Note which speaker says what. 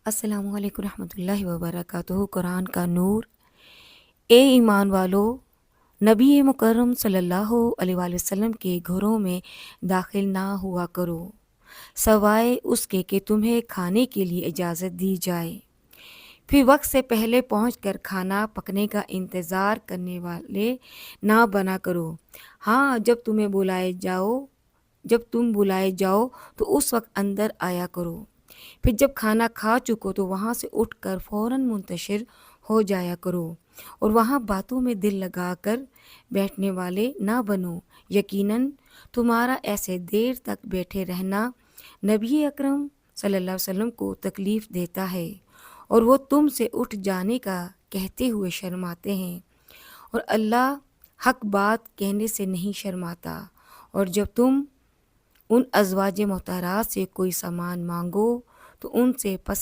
Speaker 1: السلام علیکم رحمۃ اللہ وبرکاتہ۔ قرآن کا نور۔ اے ایمان والو، نبی مکرم صلی اللہ علیہ وآلہ وسلم کے گھروں میں داخل نہ ہوا کرو سوائے اس کے کہ تمہیں کھانے کے لیے اجازت دی جائے۔ پھر وقت سے پہلے پہنچ کر کھانا پکنے کا انتظار کرنے والے نہ بنا کرو۔ ہاں، جب تم بلائے جاؤ تو اس وقت اندر آیا کرو۔ پھر جب کھانا کھا چکو تو وہاں سے اٹھ کر فوراً منتشر ہو جایا کرو، اور وہاں باتوں میں دل لگا کر بیٹھنے والے نہ بنو۔ یقیناً تمہارا ایسے دیر تک بیٹھے رہنا نبی اکرم صلی اللہ علیہ وسلم کو تکلیف دیتا ہے، اور وہ تم سے اٹھ جانے کا کہتے ہوئے شرماتے ہیں، اور اللہ حق بات کہنے سے نہیں شرماتا۔ اور جب تم ان ازواج مطہرات سے کوئی سامان مانگو تو ان سے پس